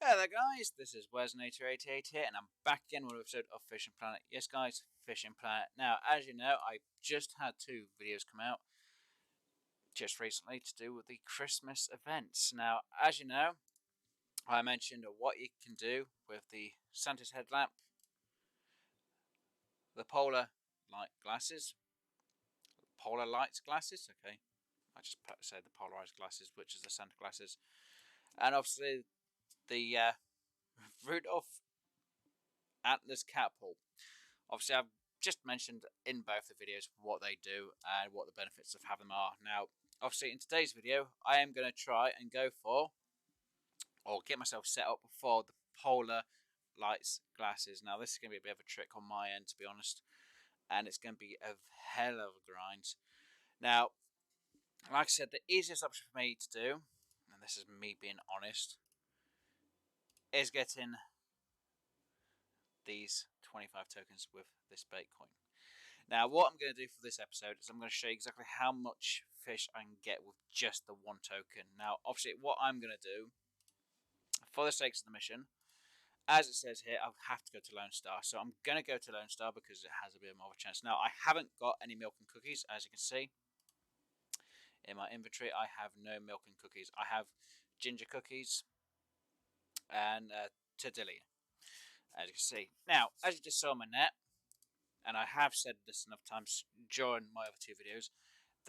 Hello there guys, this is Wesnator88 here and I'm back again with an episode of Fishing Planet. Yes guys, Fishing Planet. Now as you know, I just had two videos come out just recently to do with the Christmas events. Now as you know, I mentioned what you can do with the Santa's headlamp, the polar light glasses, polar lights glasses, okay. I just said the polarized glasses, which is the Santa glasses. And obviously the Rudolph Atlas catapult. Obviously, I've just mentioned in both the videos what they do and what the benefits of having them are. Now, obviously, in today's video, I am going to try and go for, or get myself set up for the polar lights glasses. Now, this is going to be a bit of a trick on my end, to be honest, and it's going to be a hell of a grind. Now, like I said, the easiest option for me to do, and this is me being honest, is getting these 25 tokens with this bait coin. Now, what I'm going to do for this episode is I'm going to show you exactly how much fish I can get with just the one token. Now, obviously, what I'm going to do, for the sakes of the mission, as it says here, I'll have to go to Lone Star. So I'm going to go to Lone Star because it has a bit more of a chance. Now, I haven't got any milk and cookies, as you can see. In my inventory, I have no milk and cookies. I have ginger cookies and tortilla, as you can see. Now, as you just saw my net, and I have said this enough times during my other two videos,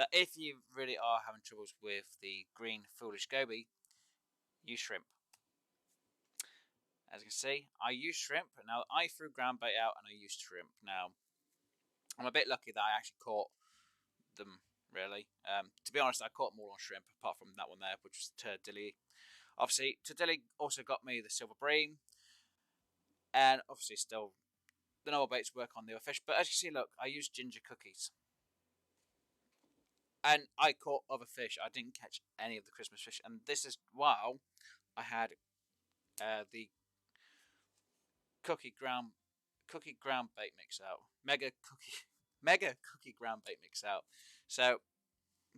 that if you really are having troubles with the green foolish goby, use shrimp. As you can see, I use shrimp. Now, I threw ground bait out and I used shrimp. Now, I'm a bit lucky that I actually caught them, really. To be honest, I caught them all on shrimp, apart from that one there, which was Turdilly. Obviously, Turdilly also got me the silver bream, and obviously still the normal baits work on the other fish. But as you see, look, I used ginger cookies. And I caught other fish. I didn't catch any of the Christmas fish. And this is while I had the cookie ground bait mix out. Mega cookie ground bait mix out. So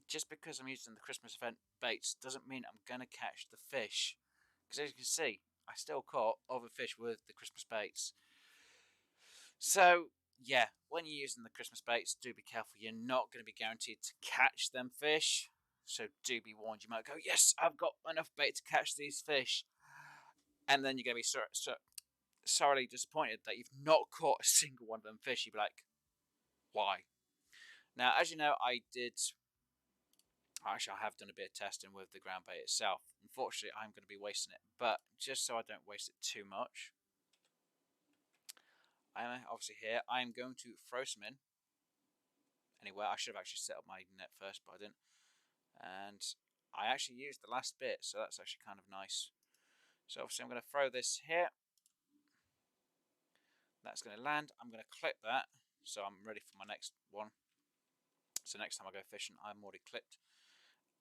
just because I'm using the Christmas event baits doesn't mean I'm gonna catch the fish. Because as you can see, I still caught other fish with the Christmas baits. So yeah, when you're using the Christmas baits, do be careful. You're not going to be guaranteed to catch them fish. So do be warned. You might go, yes, I've got enough bait to catch these fish. And then you're going to be sorely disappointed that you've not caught a single one of them fish. You'd be like, why? Now, as you know, I have done a bit of testing with the ground bait itself. Unfortunately, I'm going to be wasting it. But just so I don't waste it too much, I am obviously here. I am going to throw some in. Anyway, I should have actually set up my net first, but I didn't. And I actually used the last bit, so that's actually kind of nice. So obviously I'm going to throw this here. That's going to land. I'm going to clip that, so I'm ready for my next one. So next time I go fishing, I'm already clipped.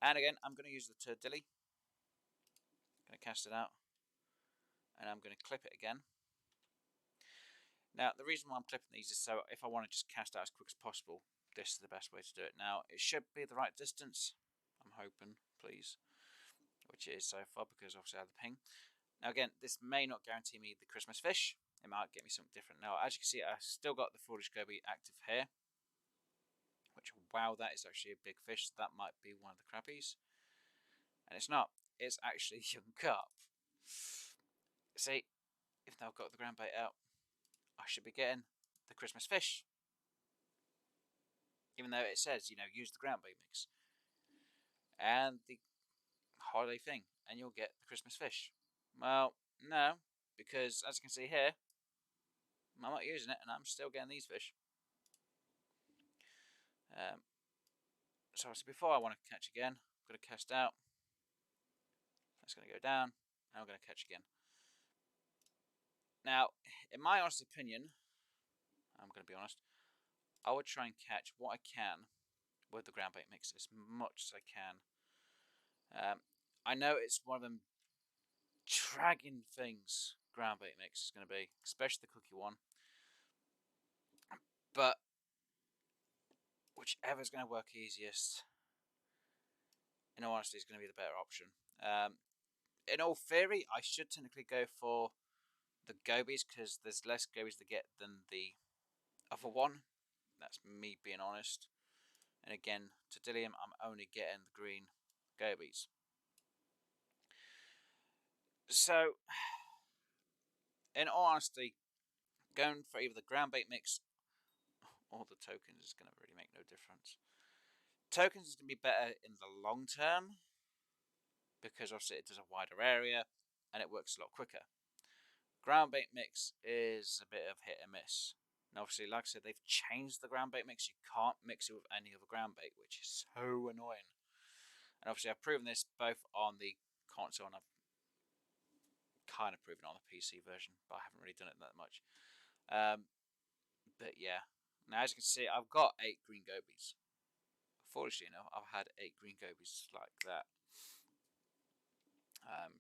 And again, I'm going to use the turdilly. Going to cast it out. And I'm going to clip it again. Now, the reason why I'm clipping these is so if I want to just cast out as quick as possible, this is the best way to do it. Now, it should be the right distance. I'm hoping, please. Which it is so far, because obviously I have the ping. Now again, this may not guarantee me the Christmas fish. It might get me something different. Now, as you can see, I've still got the foolish goby active here. Which, wow, that is actually a big fish. That might be one of the crappies. And it's not. It's actually a young carp. See, if now I've got the ground bait out, I should be getting the Christmas fish. Even though it says, use the ground bait mix. And the holiday thing. And you'll get the Christmas fish. Well, no. Because, as you can see here, I'm not using it, and I'm still getting these fish. So obviously before I want to catch again, I'm going to cast out. That's going to go down, and I'm going to catch again. Now, in my honest opinion, I'm going to be honest, I would try and catch what I can with the ground bait mix as much as I can. I know it's one of them dragging things ground bait mix is going to be, especially the cookie one. But whichever's going to work easiest, in all honesty, is going to be the better option. in all theory, I should technically go for the gobies because there's less gobies to get than the other one. That's me being honest. And again, to Dillium, I'm only getting the green gobies. So, in all honesty, going for either the ground bait mix or the tokens is going to really make no difference. Tokens is going to be better in the long term because obviously it does a wider area and it works a lot quicker. Ground bait mix is a bit of hit and miss. And obviously, like I said, they've changed the ground bait mix. You can't mix it with any other ground bait, which is so annoying. And obviously, I've proven this both on the console and I've kind of proven it on the PC version, but I haven't really done it that much. But yeah, now as you can see, I've got 8 green gobies. Fortunately enough, I've had 8 green gobies like that.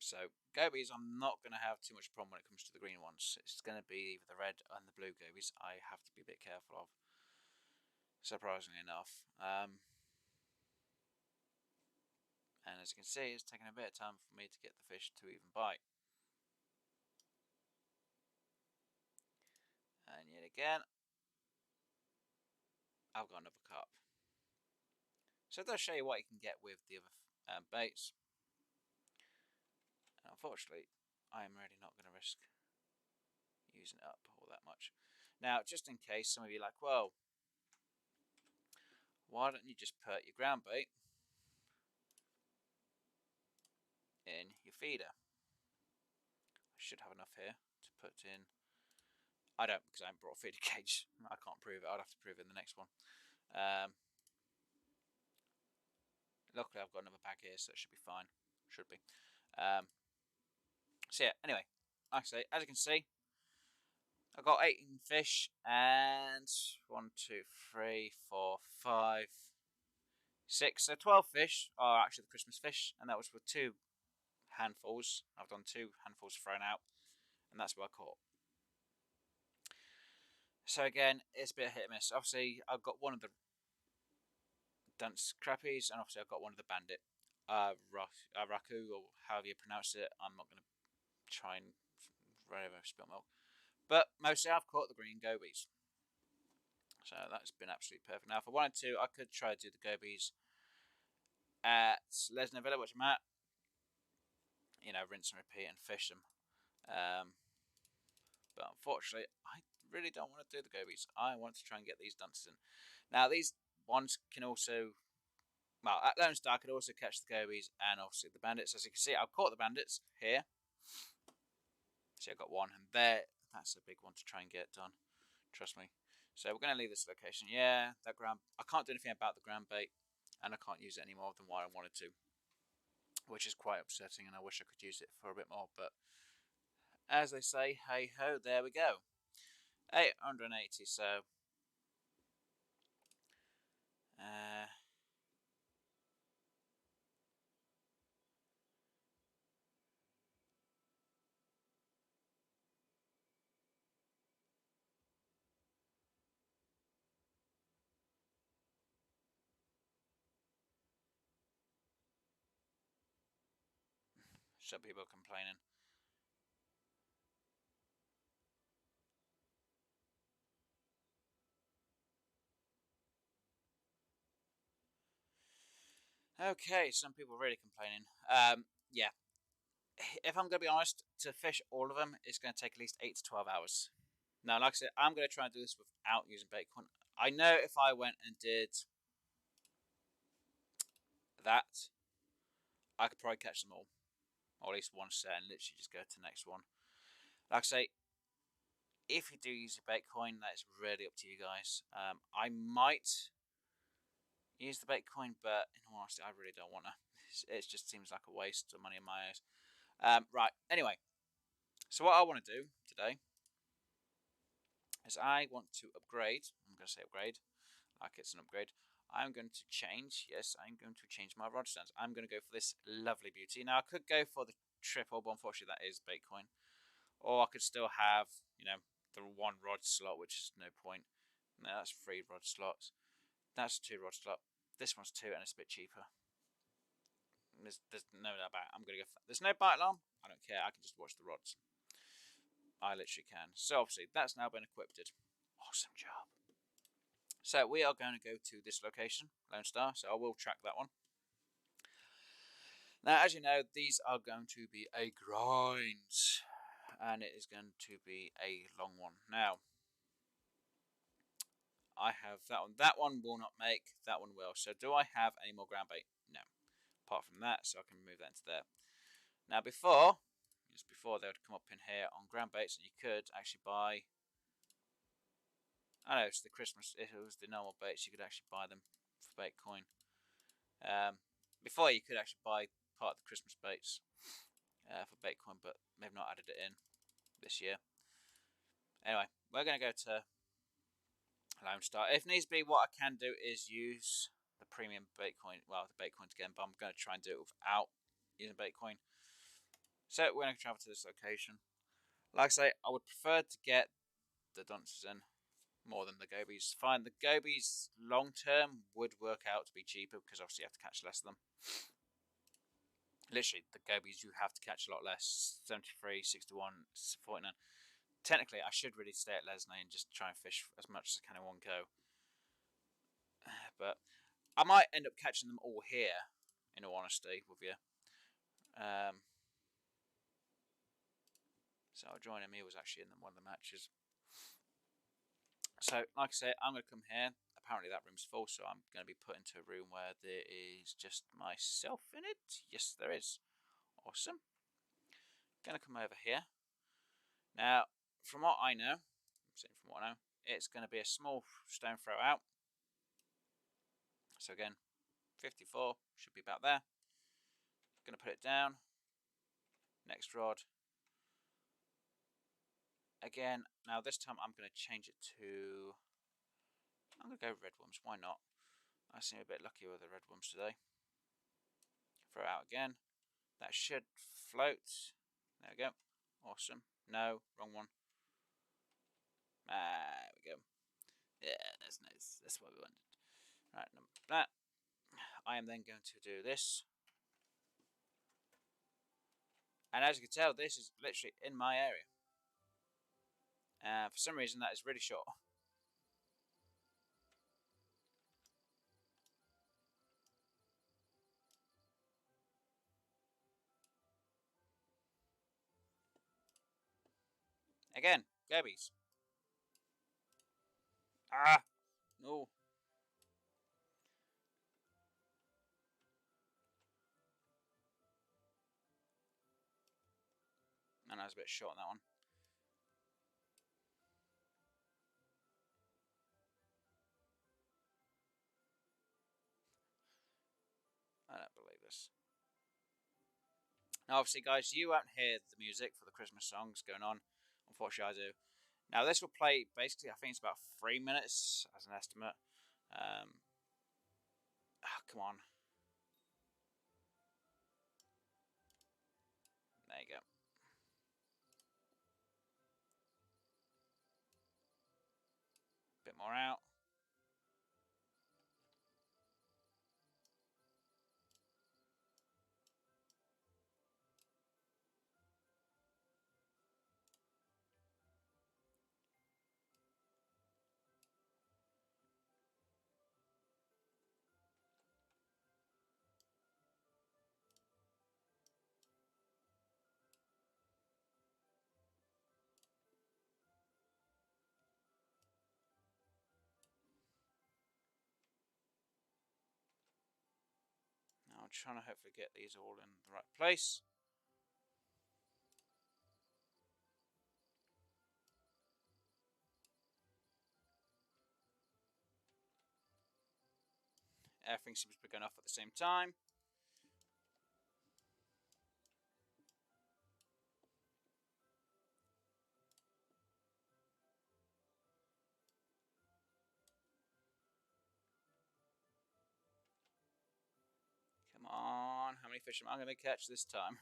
So gobies, I'm not going to have too much problem when it comes to the green ones. It's going to be either the red and the blue gobies I have to be a bit careful of, surprisingly enough. And as you can see, it's taking a bit of time for me to get the fish to even bite. And yet again, I've got another carp. So it does show you what you can get with the other baits. And unfortunately, I am really not going to risk using it up all that much. Now, just in case some of you are like, well, why don't you just put your ground bait in your feeder? I should have enough here to put in. I don't, because I haven't brought a feeder cage. I can't prove it. I'd have to prove it in the next one. Luckily, I've got another bag here, so it should be fine. Should be. So yeah, anyway, like I say, as you can see, I've got 18 fish and 1, 2, 3, 4, 5, 6. So 12 fish are actually the Christmas fish, and that was with 2 handfuls. I've done 2 handfuls thrown out, and that's what I caught. So again, it's a bit of hit and miss. Obviously, I've got one of the dunce crappies, and obviously I've got one of the bandit raku, or however you pronounce it. I'm not going to try and spill milk. But mostly I've caught the green gobies. So that's been absolutely perfect. Now if I wanted to, I could try to do the gobies at Lesnar Villa, which I'm at. You know, rinse and repeat and fish them. But unfortunately, I really don't want to do the gobies. I want to try and get these dunces in. Now these ones can also, well, at Lone Star I could also catch the gobies and obviously the bandits. As you can see, I've caught the bandits here. See, I've got one, and that's a big one to try and get done. Trust me. So we're going to leave this location. Yeah, that ground. I can't do anything about the ground bait, and I can't use it any more than what I wanted to, which is quite upsetting. And I wish I could use it for a bit more, but as they say, hey ho, there we go. 880. So some people complaining. Okay, some people really complaining. Yeah. If I'm going to be honest, to fish all of them, it's going to take at least 8 to 12 hours. Now, like I said, I'm going to try and do this without using bacon. I know if I went and did that, I could probably catch them all, or at least one set, and literally just go to the next one. Like I say, if you do use a bait coin, that is really up to you guys. I might use the bait coin, but in all honesty, I really don't want to. It just seems like a waste of money in my eyes. Right, anyway, so what I want to do today is I want to upgrade. I'm going to say upgrade, like it's an upgrade. I'm going to change, yes, I'm going to change my rod stands. I'm going to go for this lovely beauty. Now, I could go for the triple, but unfortunately that is bait coin. Or I could still have, you know, the 1 rod slot, which is no point. No, that's 3 rod slots. That's a 2 rod slot. This one's 2 and it's a bit cheaper. There's no doubt about it. I'm gonna go. There's no bite alarm. I don't care. I can just watch the rods. I literally can. So obviously that's now been equipped. Awesome job. So we are going to go to this location, Lone Star. So I will track that one. Now, as you know, these are going to be a grind, and it is going to be a long one. Now, I have that one. That one will not make. That one will. So do I have any more ground bait? No. Apart from that, so I can move that into there. Now, just before they would come up in here on ground baits, and you could actually buy. I know it's the Christmas. If it was the normal baits, you could actually buy them for bait coin. Before you could actually buy part of the Christmas baits for bait coin, but they've not added it in this year. Anyway, we're going to go to Lone Star. If needs be, what I can do is use the premium bait coin. Well, the bait coins again, but I'm going to try and do it without using bait coin. So we're going to travel to this location. Like I say, I would prefer to get the dunces in more than the gobies. Fine, the gobies long term would work out to be cheaper because obviously you have to catch less of them. Literally, the gobies you have to catch a lot less. 73, 61, 49. Technically, I should really stay at Lesney and just try and fish as much as I can in one go. But I might end up catching them all here, in all honesty, with you. So joining me was actually in one of the matches. So, like I say, I'm going to come here. Apparently that room's full, so I'm going to be put into a room where there is just myself in it. Yes, there is. Awesome. Going to come over here. Now, from what I know, it's going to be a small stone throw out. So again, 54 should be about there. Going to put it down. Next rod. Again, now this time I'm going to change it to. I'm going to go red worms. Why not? I seem a bit lucky with the red worms today. Throw it out again. That should float. There we go. Awesome. No, wrong one. There we go. Yeah, that's nice. That's what we wanted. Right, that. I am then going to do this. And as you can tell, this is literally in my area. For some reason, that is really short. Again, gobies. Ah, no. Man, I was a bit short on that one. I don't believe this. Now, obviously, guys, you won't hear the music for the Christmas songs going on. Unfortunately, I do. Now, this will play basically, I think it's about 3 minutes as an estimate. Come on. There you go. Bit more out. Now, I'm trying to hopefully get these all in the right place. Everything seems to be going off at the same time. Come on, how many fish am I going to catch this time?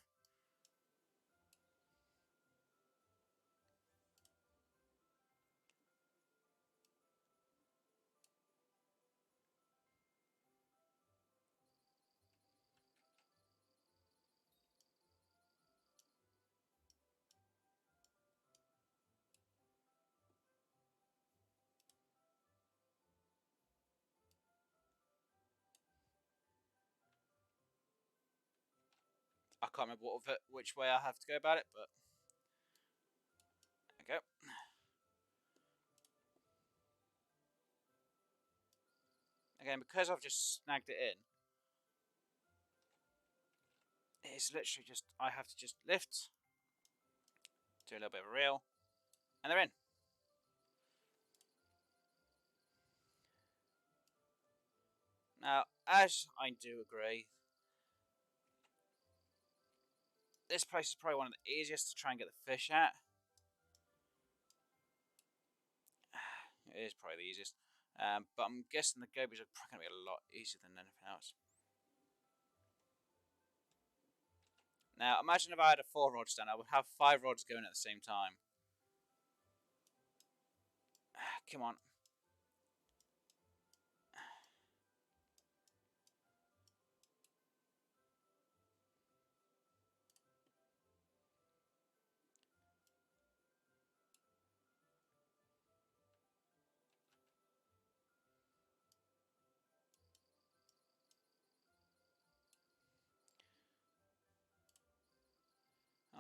I can't remember which way I have to go about it, but there we go. Again, because I've just snagged it in, it's literally just, I have to just lift, do a little bit of a reel, and they're in. Now, as I do agree, this place is probably one of the easiest to try and get the fish at. It is probably the easiest. But I'm guessing the gobies are probably going to be a lot easier than anything else. Now, imagine if I had a 4-rod stand, I would have 5 rods going at the same time. Come on.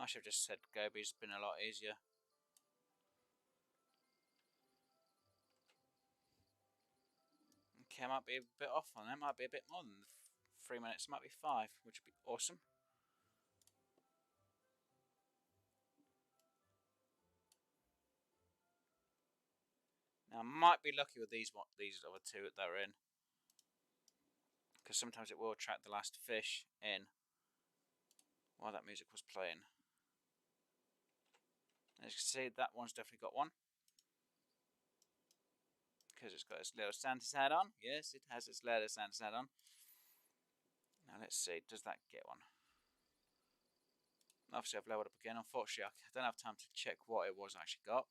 I should have just said gobies been a lot easier. Okay, I might be a bit off on that. Might be a bit more than 3 minutes. Might be 5, which would be awesome. Now, I might be lucky with these other 2 that are in, because sometimes it will attract the last fish in while that music was playing. As you can see, that one's definitely got one, because it's got its little Santa's hat on. Yes, it has its little Santa's hat on. Now let's see, does that get one? Obviously I've leveled up again. Unfortunately I don't have time to check what it was I actually got,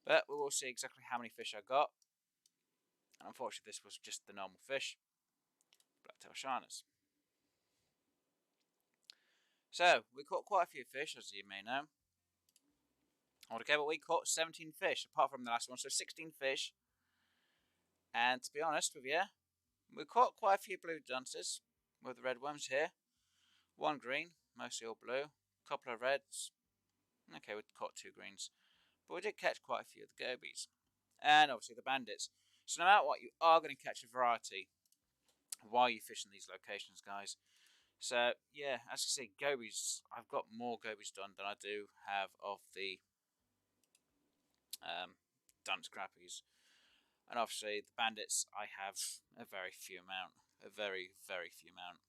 but we will see exactly how many fish I got. And unfortunately this was just the normal fish, blacktail shiners. So we caught quite a few fish, as you may know. Okay, but we caught 17 fish apart from the last one, so 16 fish. And to be honest with you, we caught quite a few blue dunces with the red worms here. 1 green, mostly all blue, a couple of reds. Okay, we caught 2 greens, but we did catch quite a few of the gobies, and obviously the bandits. So no matter what, you are going to catch a variety while you fish in these locations, guys. So yeah, as you see, gobies, I've got more gobies done than I do have of the dunce crappies. And obviously the bandits, I have a very few amount. A very, very few amount.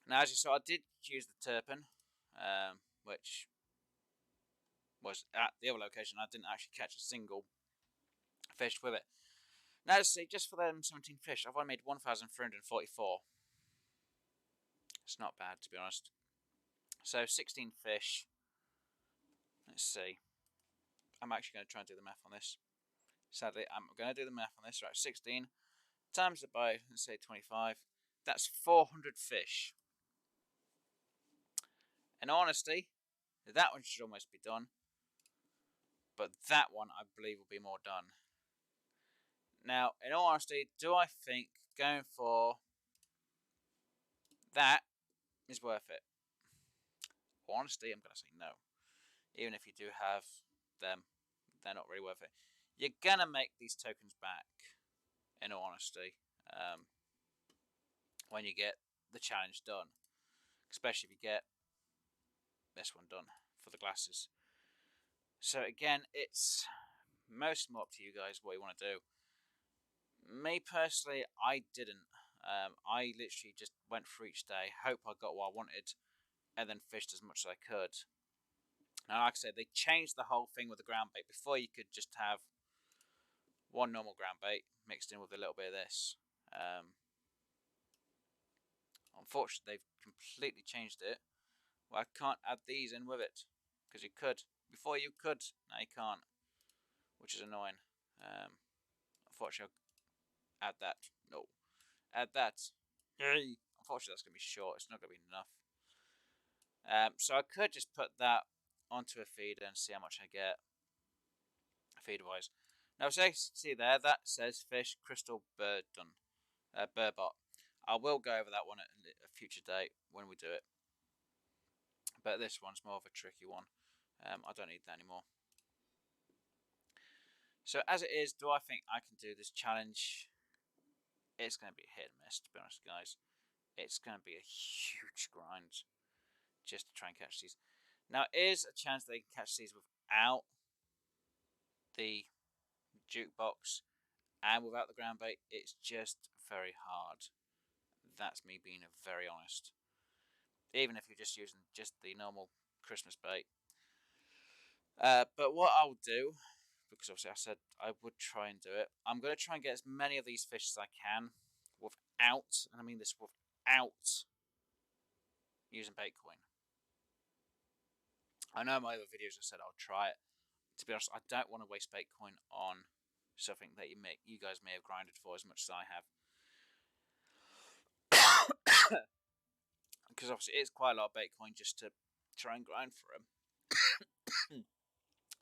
Now, as you saw, I did use the turpin, which was at the other location. I didn't actually catch a single fish with it. Now, let's see, just for them 17 fish, I've only made 1,344. It's not bad, to be honest. So, 16 fish. Let's see. I'm actually going to try and do the math on this. Sadly, I'm going to do the math on this. Right, 16 times it by, let's say, 25. That's 400 fish. In honesty, that one should almost be done. But that one, I believe, will be more done. Now, in all honesty, do I think going for that is worth it? Honesty, I'm going to say no. Even if you do have them, they're not really worth it. You're going to make these tokens back, in all honesty, when you get the challenge done. Especially if you get this one done for the glasses. So again, it's most more up to you guys what you want to do. Me personally, I didn't. I literally just went for each day, hope I got what I wanted, and then fished as much as I could. Now, like I said, they changed the whole thing with the ground bait. Before, you could just have one normal ground bait mixed in with a little bit of this. Unfortunately, they've completely changed it. Well, I can't add these in with it, because you could. Before you could, now you can't, which is annoying. Unfortunately, I'll add that. No. Add that. Yay! Unfortunately, that's going to be short. It's not going to be enough. So I could just put that onto a feeder and see how much I get feeder-wise. Now, so you see there, that says Fish Crystal Bird Done. Burbot. I will go over that one at a future date when we do it. But this one's more of a tricky one. I don't need that anymore. So as it is, do I think I can do this challenge? It's going to be a hit and miss, to be honest, guys. It's going to be a huge grind just to try and catch these. Now, is a chance they can catch these without the jukebox and without the ground bait. It's just very hard. That's me being very honest. Even if you're just using just the normal Christmas bait. But what I'll do, because obviously I said I would try and do it, I'm going to try and get as many of these fish as I can without, and I mean this, without using bait coin. I know in my other videos I said I'll try it. To be honest, I don't want to waste bait coin on something that you guys may have grinded for as much as I have. Because obviously it's quite a lot of bait coin just to try and grind for them.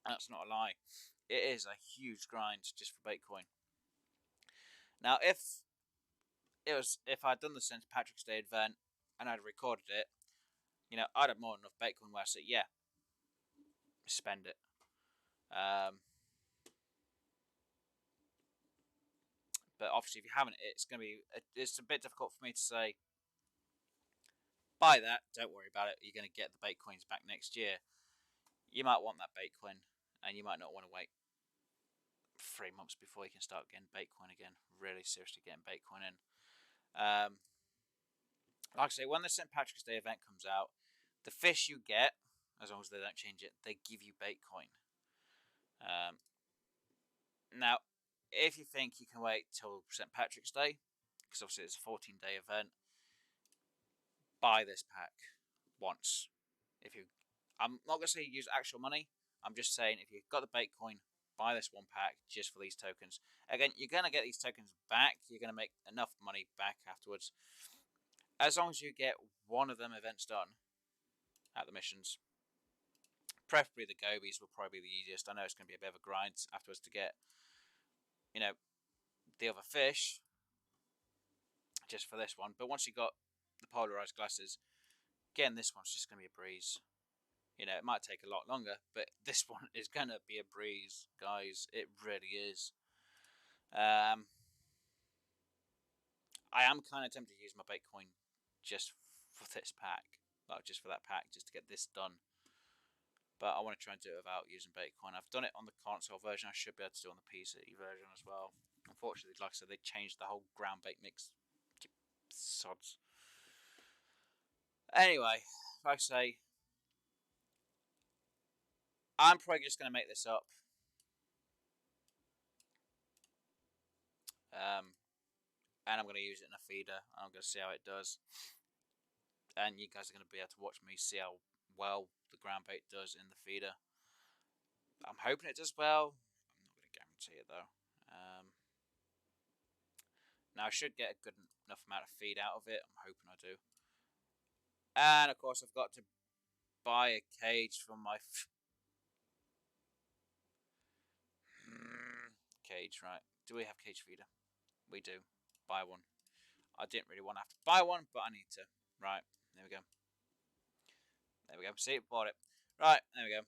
That's not a lie. It is a huge grind just for bait coin. Now, if I'd done the St. Patrick's Day event and I'd recorded it, I'd have more than enough bait coin where I say, yeah, spend it. But obviously, if you haven't, it's a bit difficult for me to say, buy that, don't worry about it, you're going to get the bait coins back next year. You might want that bait coin, and you might not want to wait 3 months before you can start getting bait coin again. Really seriously getting bait coin in. Like I say, when the St. Patrick's Day event comes out, the fish you get, as long as they don't change it, they give you bait coin. Now, if you think you can wait till St. Patrick's Day, because obviously it's a 14-day event, buy this pack once. I'm not going to say use actual money. I'm just saying if you've got the bait coin, buy this one pack just for these tokens. Again, you're going to get these tokens back. You're going to make enough money back afterwards. As long as you get one of them events done at the missions. Preferably the gobies will probably be the easiest. I know it's going to be a bit of a grind afterwards to get, the other fish just for this one. But once you got the polarized glasses, again, this one's just going to be a breeze. It might take a lot longer, but this one is going to be a breeze, guys. It really is. I am kind of tempted to use my bait coin just for this pack. Just for that pack, just to get this done. But I want to try and do it without using bait coin. I've done it on the console version. I should be able to do it on the PC version as well. Unfortunately, like I said, they changed the whole ground bait mix. Sods. Anyway, like I say, I'm probably just going to make this up. And I'm going to use it in a feeder. I'm going to see how it does. And you guys are going to be able to watch me see how well the ground bait does in the feeder. I'm hoping it does well. I'm not going to guarantee it though. Now I should get a good enough amount of feed out of it. I'm hoping I do. And of course I've got to buy a cage for my cage, right? Do we have cage feeder? We do. Buy one. I didn't really want to have to buy one, but I need to. Right, there we go. There we go. See, bought it. Right, there we go.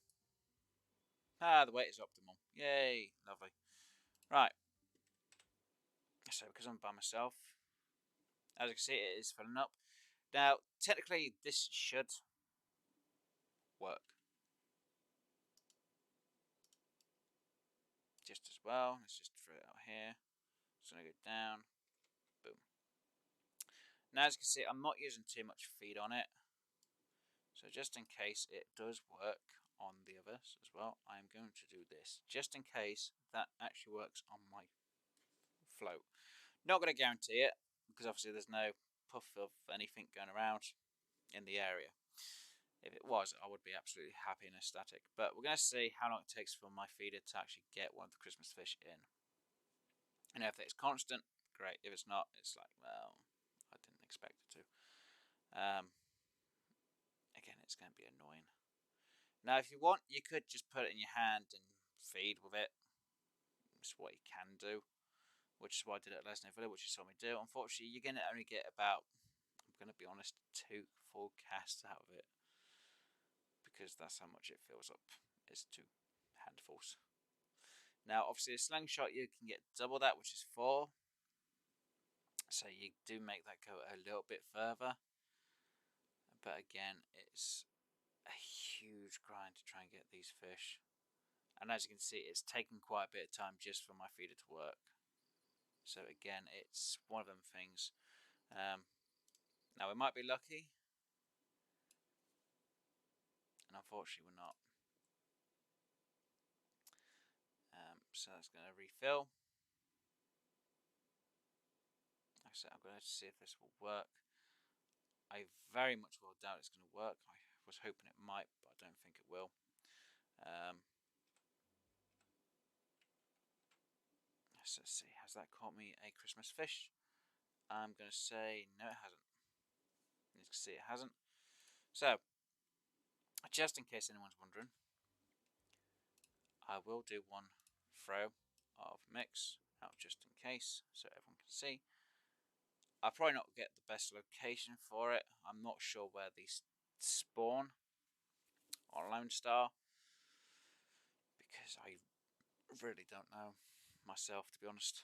The weight is optimal. Yay, lovely. Right. So because I'm by myself, as you can see, it is filling up. Now, technically, this should work just as well. Let's just throw it out here. It's going to go down. Boom. Now, as you can see, I'm not using too much feed on it. So just in case it does work on the others as well, I'm going to do this. Just in case that actually works on my float. Not going to guarantee it, because obviously there's no puff of anything going around in the area. If it was, I would be absolutely happy and ecstatic. But we're going to see how long it takes for my feeder to actually get one of the Christmas fish in. And if it's constant, great. If it's not, it's like, well, I didn't expect it to. Again, it's going to be annoying. Now, if you want, you could just put it in your hand and feed with it. That's what you can do, which is what I did at Lesnar Villa, which you saw me do. Unfortunately, you're going to only get about, I'm going to be honest, 4 full cast out of it, because that's how much it fills up, is 2 handfuls. Now obviously a slingshot you can get double that, which is 4, so you do make that go a little bit further, but again it's a huge grind to try and get these fish, and as you can see it's taken quite a bit of time just for my feeder to work. So again, it's one of them things. Now we might be lucky, and unfortunately we're not. So that's going to refill. Like I said, I'm going to see if this will work. I very much will doubt it's going to work. I was hoping it might, but I don't think it will. So let's see, has that caught me a Christmas fish? I'm going to say no, it hasn't. You can see it hasn't. So, just in case anyone's wondering, I will do one throw of mix out just in case, so everyone can see. I'll probably not get the best location for it. I'm not sure where these spawn on Lone Star, because I really don't know myself, to be honest.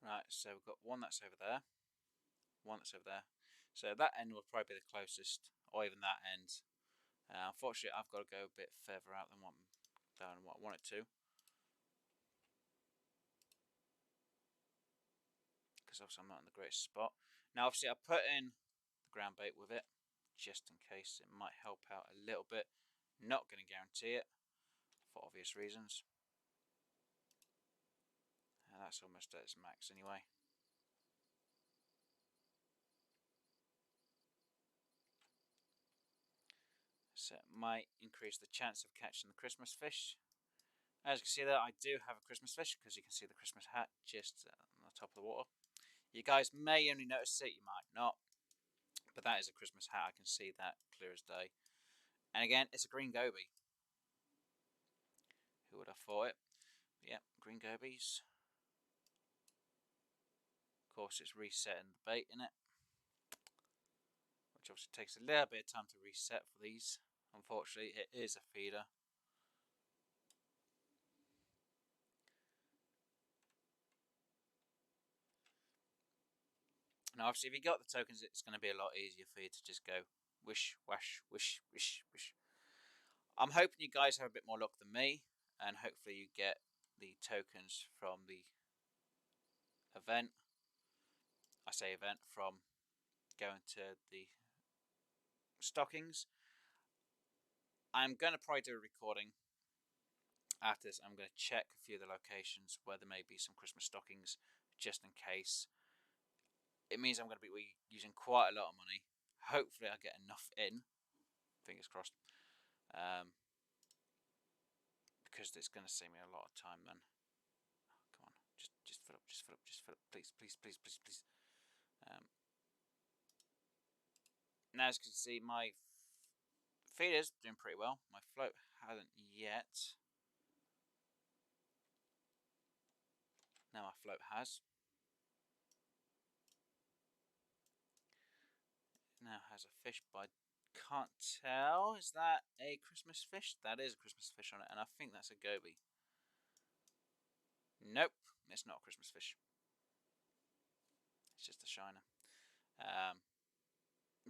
Right, so we've got one that's over there, one that's over there. So that end will probably be the closest, or even that end. Unfortunately, I've got to go a bit further out than what I want it to, because obviously I'm not in the greatest spot. Now, obviously, I put in the ground bait with it, just in case it might help out a little bit. Not going to guarantee it, for obvious reasons. And that's almost at its max anyway. So it might increase the chance of catching the Christmas fish. As you can see there, I do have a Christmas fish, because you can see the Christmas hat just on the top of the water. You guys may only notice it, you might not, but that is a Christmas hat. I can see that clear as day. And again, it's a green goby. Who would have thought it? But yeah, green gobies. Of course, it's resetting the bait in it, which obviously takes a little bit of time to reset for these. Unfortunately, it is a feeder. Now, obviously, if you got the tokens, it's going to be a lot easier for you to just go wish, wash, wish, wish, wish. I'm hoping you guys have a bit more luck than me, and hopefully you get the tokens from the event. I say event, from going to the stockings. I'm going to probably do a recording after this. I'm going to check a few of the locations where there may be some Christmas stockings, just in case. It means I'm going to be using quite a lot of money. Hopefully I get enough in, fingers crossed, because it's going to save me a lot of time then. Oh, come on, just fill up, just fill up, just fill up, please, please, please, please, please. Now, as you can see, my feeder's doing pretty well. My float hasn't yet. Now my float has. Now has a fish, but I can't tell. Is that a Christmas fish? That is a Christmas fish on it, and I think that's a goby. Nope, it's not a Christmas fish. It's just a shiner.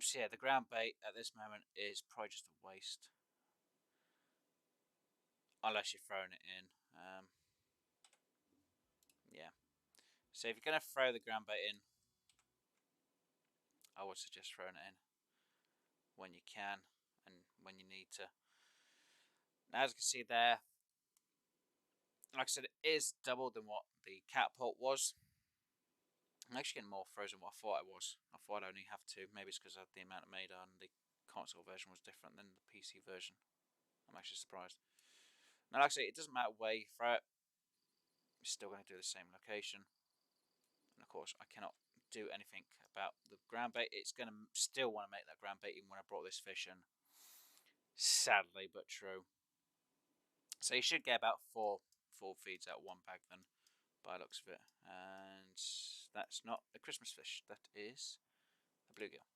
So yeah, the ground bait at this moment is probably just a waste, unless you're throwing it in. Yeah. So if you're going to throw the ground bait in, I would suggest throwing it in when you can and when you need to. Now, as you can see there, like I said, it is double than what the catapult was. I'm actually getting more throws than what I thought I was. I thought I'd only have 2. Maybe it's because of the amount of Maida and the console version was different than the PC version. I'm actually surprised. Now, like I say, it doesn't matter where you throw it. It's still going to do the same location. And of course, I cannot do anything about the ground bait. It's going to still want to make that ground bait even when I brought this fish in. Sadly, but true. So you should get about four feeds out of one bag then, by the looks of it. And that's not a Christmas fish, that is a bluegill.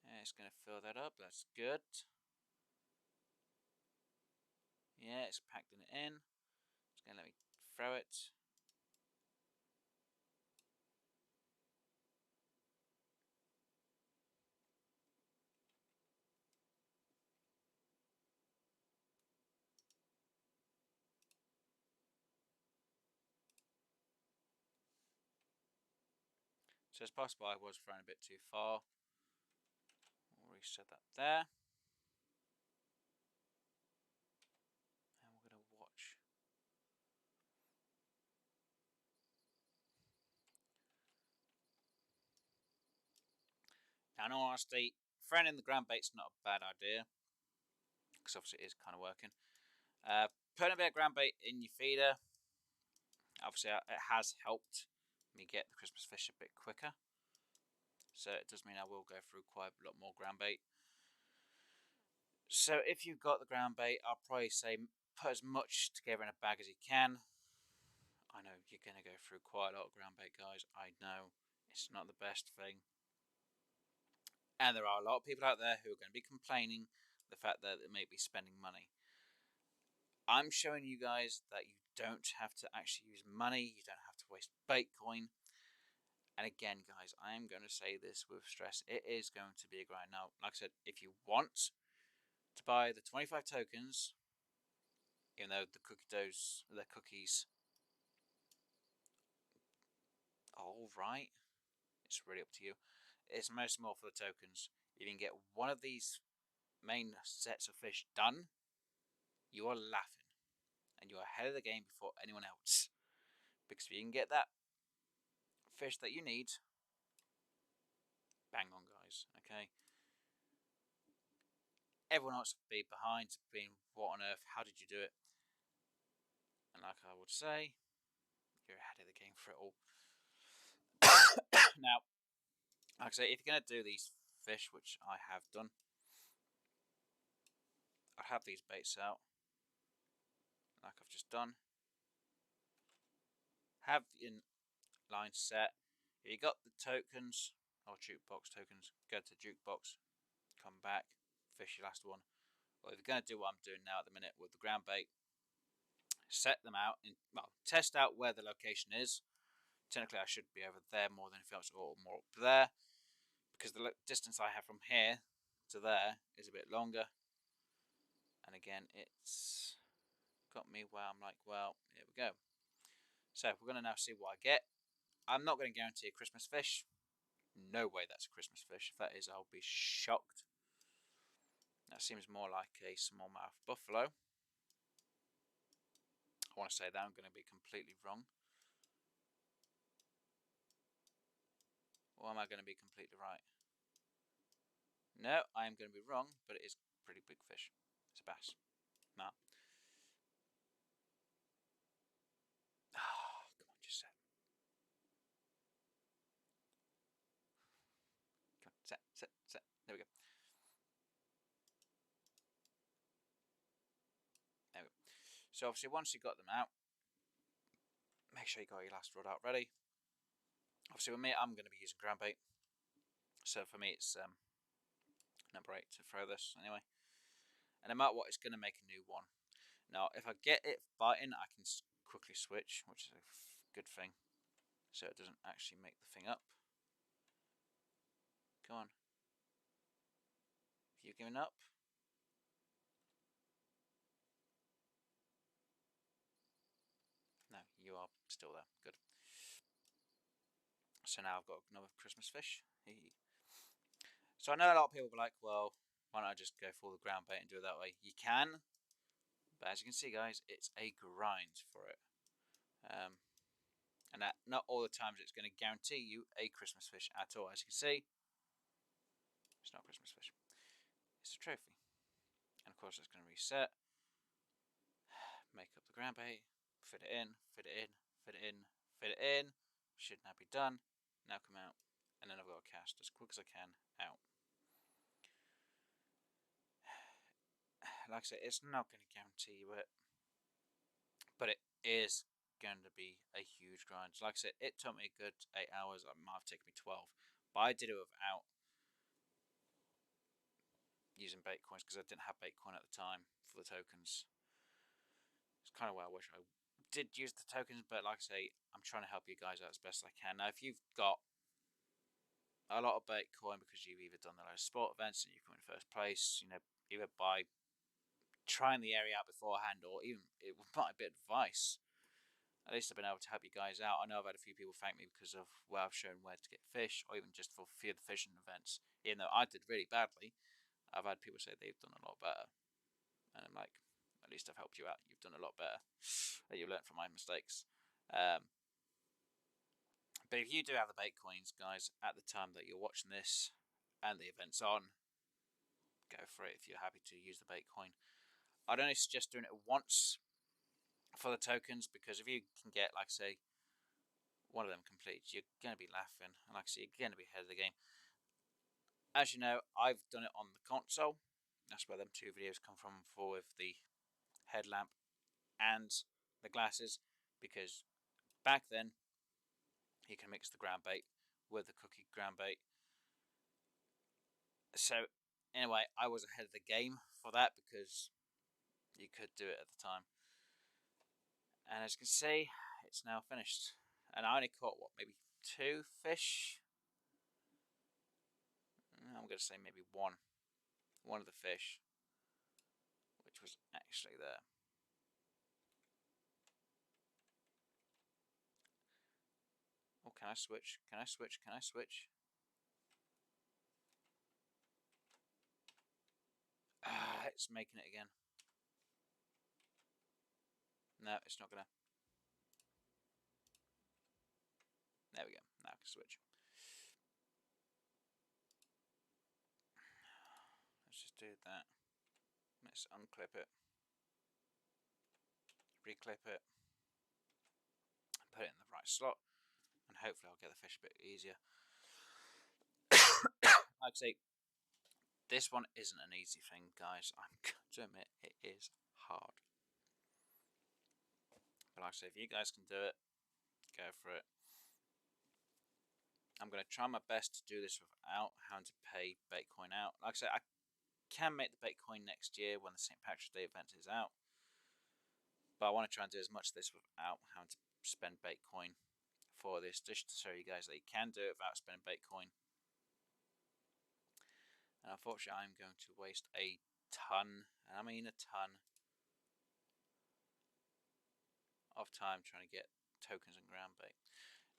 Yeah, it's going to fill that up, that's good. Yeah, it's packing it in. It's going to let me throw it. So it's possible I was throwing a bit too far. We'll reset that there. And we're going to watch. Now, in all honesty, throwing in the ground bait's not a bad idea, because obviously it is kind of working. Putting a bit of ground bait in your feeder, obviously it has helped me get the Christmas fish a bit quicker. So it does mean I will go through quite a lot more ground bait. So if you've got the ground bait, I'll probably say put as much together in a bag as you can. I know you're going to go through quite a lot of ground bait, guys. I know it's not the best thing. And there are a lot of people out there who are going to be complaining the fact that they may be spending money. I'm showing you guys that you don't have to actually use money. You don't have to waste Bitcoin. And again, guys, I am going to say this with stress. It is going to be a grind. Now, like I said, if you want to buy the 25 tokens, even though the cookies, all right, it's really up to you. It's mostly more for the tokens. If you can get one of these main sets of fish done, you are laughing. And you are ahead of the game before anyone else. Because if you can get that fish that you need, bang on, guys, okay? Everyone else will be behind, being, what on earth, how did you do it? And like I would say, you're ahead of the game for it all. Now, like I say, if you're going to do these fish, which I have done, I'd have these baits out, like I've just done. Have your line set. If you got the tokens, or jukebox tokens, go to jukebox, come back, fish your last one. Or if you're going to do what I'm doing now at the minute with the ground bait, set them out, test out where the location is. Technically, I should be over there more than if I was more up there, because the distance I have from here to there is a bit longer. And again, it's got me where I'm like, well, here we go. So we're going to now see what I get. I'm not going to guarantee a Christmas fish. No way that's a Christmas fish. If that is, I'll be shocked. That seems more like a smallmouth buffalo. I want to say that I'm going to be completely wrong. Or am I going to be completely right? No, I am going to be wrong, but it is a pretty big fish. It's a bass. No. Oh, come on, just set. Come on, set. There we go. There we go. So obviously once you've got them out, make sure you got your last rod out ready. Obviously with me, I'm going to be using ground bait. So for me, it's number 8 to throw this anyway. And no matter what, it's going to make a new one. Now, if I get it biting, I can quickly switch, which is a good thing. So it doesn't actually make the thing up. Come on. Have you given up? No, you are still there. Good. So now I've got another Christmas fish. So I know a lot of people will be like, well, why don't I just go for the ground bait and do it that way? You can, but as you can see, guys, it's a grind for it. And that not all the times it's going to guarantee you a Christmas fish at all. As you can see, it's not a Christmas fish. It's a trophy. And of course, it's going to reset. Make up the ground bait. fit it in, fit it in, fit it in, fit it in. Should now be done. Now come out, and then I've got to cast as quick as I can out. Like I said, it's not going to guarantee you it, but it is going to be a huge grind. Like I said, it took me a good 8 hours. It might have taken me 12, but I did it without using bait coins because I didn't have bait coin at the time for the tokens. It's kind of where I wish I did use the tokens, but like I say, I'm trying to help you guys out as best as I can. Now, if you've got a lot of bait coin because you've either done the lowest sport events and you come in first place, either by trying the area out beforehand or even it might be advice. At least I've been able to help you guys out. I know I've had a few people thank me because of where I've shown where to get fish, or even just for a few of the fishing events. Even though I did really badly, I've had people say they've done a lot better. And I'm like, at least I've helped you out. You've done a lot better. You've learned from my mistakes. But if you do have the bait coins, guys, at the time that you're watching this and the event's on, go for it if you're happy to use the bait coin. I'd only suggest doing it once for the tokens, because if you can get, like say, one of them completed, you're going to be laughing, and like I say, you're going to be ahead of the game. As you know, I've done it on the console. That's where them two videos come from, for with the headlamp and the glasses, because back then you can mix the ground bait with the cookie ground bait. So anyway, I was ahead of the game for that because you could do it at the time. And as you can see, it's now finished. And I only caught, what, maybe 2 fish? I'm going to say maybe one. One of the fish, which was actually there. Oh, can I switch? Can I switch? Can I switch? It's making it again. No, it's not gonna. There we go. Now I can switch. Let's just do that. Let's unclip it. Reclip it. Put it in the right slot. And hopefully I'll get the fish a bit easier. Like I say, this one isn't an easy thing, guys. I'm going to admit it is hard. But like I say, if you guys can do it, go for it. I'm going to try my best to do this without having to pay Baitcoin out. Like I said, I can make the Baitcoin next year when the St. Patrick's Day event is out. But I want to try and do as much of this without having to spend Baitcoin for this, just to show you guys that you can do it without spending Baitcoin. And unfortunately, I'm going to waste a ton, and I mean a ton, of time trying to get tokens and ground bait.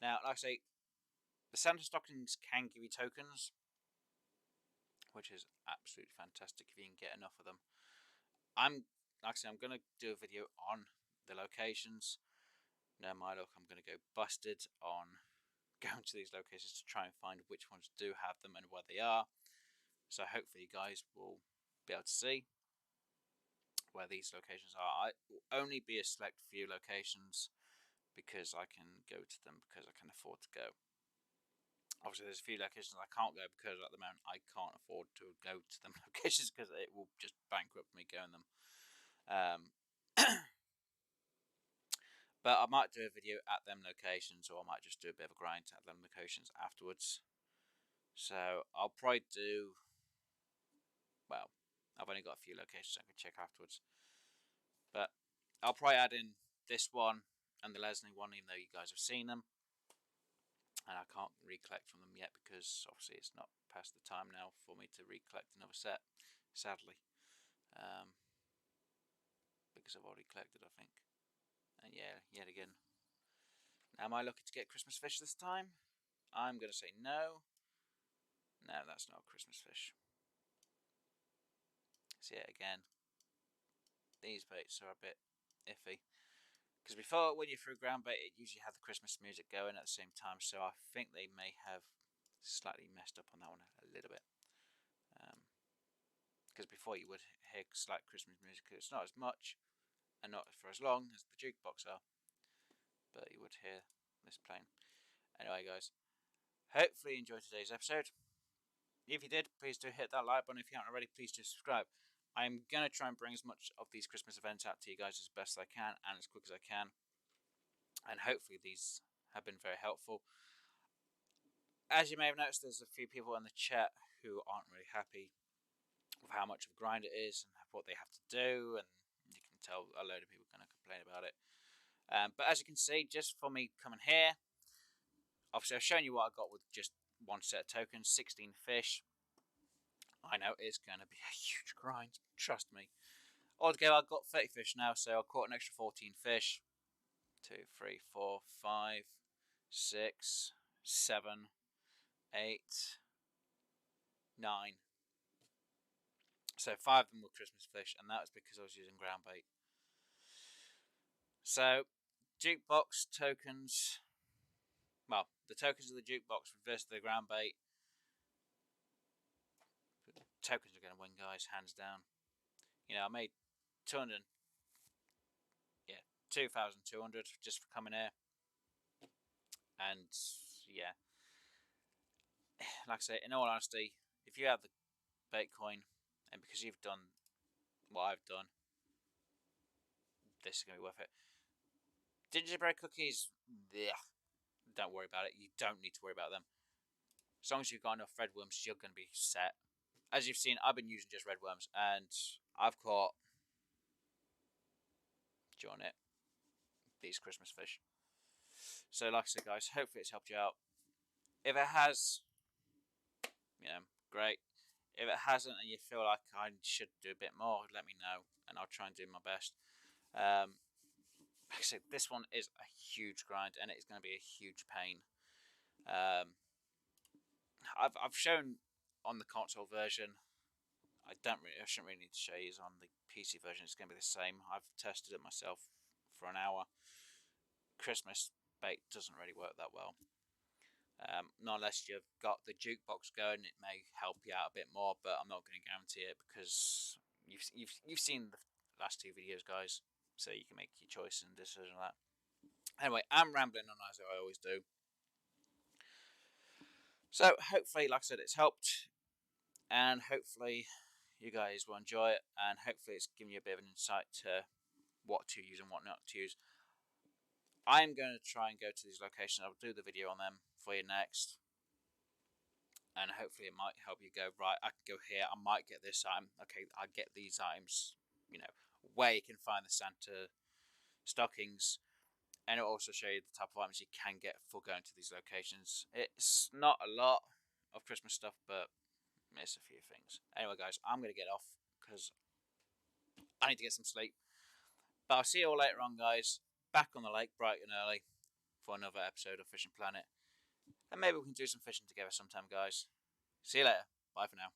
Now, like I say, the Santa stockings can give you tokens, which is absolutely fantastic if you can get enough of them. I'm going to do a video on the locations. Now, my luck, I'm going to go busted on going to these locations to try and find which ones do have them and where they are. So hopefully you guys will be able to see where these locations are. I will only be a select few locations because I can go to them because I can afford to go. Obviously, there's a few locations I can't go because at the moment I can't afford to go to them locations because it will just bankrupt me going them. But I might do a video at them locations, or I might just do a bit of a grind at them locations afterwards. So I'll probably do, well, I've only got a few locations I can check afterwards. But I'll probably add in this one and the Leslie one, even though you guys have seen them. And I can't recollect from them yet because obviously it's not past the time now for me to recollect another set, sadly. Because I've already collected, I think. And yeah, yet again. Now, am I lucky to get Christmas fish this time? I'm going to say no. No, that's not a Christmas fish. So yeah, again, these baits are a bit iffy. Because before, when you threw ground bait, it usually had the Christmas music going at the same time. So I think they may have slightly messed up on that one a little bit. Because before you would hear slight Christmas music, it's not as much and not for as long as the jukebox are. but you would hear this plane. Anyway, guys, hopefully you enjoyed today's episode. If you did, please do hit that like button. If you haven't already, please do subscribe. I'm going to try and bring as much of these Christmas events out to you guys as best I can and as quick as I can. And hopefully these have been very helpful. As you may have noticed, there's a few people in the chat who aren't really happy with how much of a grind it is and what they have to do. And you can tell a load of people are going to complain about it. But as you can see, just for me coming here, obviously I've shown you what I got with just one set of tokens, 16 fish. I know it's going to be a huge grind, trust me. Altogether, I've got 30 fish now, so I caught an extra 14 fish. 2, 3, 4, 5, 6, 7, 8, 9. So 5 of them were Christmas fish, and that was because I was using ground bait. So, jukebox tokens. Well, the tokens of the jukebox versus the ground bait. Tokens are going to win, guys, hands down. You know, I made 200, 2,200 just for coming here. And yeah, like I say, in all honesty, if you have the bait coin, and because you've done what I've done, this is going to be worth it. Gingerbread cookies, yeah, don't worry about it. You don't need to worry about them. As long as you've got enough red worms, you're going to be set. As you've seen, I've been using just red worms, and I've caught, do you want it, these Christmas fish. So like I said, guys, hopefully it's helped you out. If it has, you know, great. If it hasn't and you feel like I should do a bit more, let me know, and I'll try and do my best. Like I said, this one is a huge grind, and it's going to be a huge pain. I've shown on the console version. I shouldn't really need to show you on the PC version. It's going to be the same. I've tested it myself for an hour. Christmas bait doesn't really work that well. Not unless you've got the jukebox going, it may help you out a bit more, but I'm not going to guarantee it because you've seen the last 2 videos, guys, so you can make your choice and decision on that. Anyway, I'm rambling on as I always do. So hopefully, like I said, it's helped, and hopefully you guys will enjoy it, and hopefully it's given you a bit of an insight to what to use and what not to use. I'm going to try and go to these locations. I'll do the video on them for you next, and hopefully it might help you go, right, I can go here, I might get this item, okay, I get these items, you know, where you can find the Santa stockings, and it'll also show you the type of items you can get for going to these locations. It's not a lot of Christmas stuff, but it's a few things. Anyway, guys, I'm going to get off because I need to get some sleep. But I'll see you all later on, guys. Back on the lake bright and early for another episode of Fishing Planet. And maybe we can do some fishing together sometime, guys. See you later. Bye for now.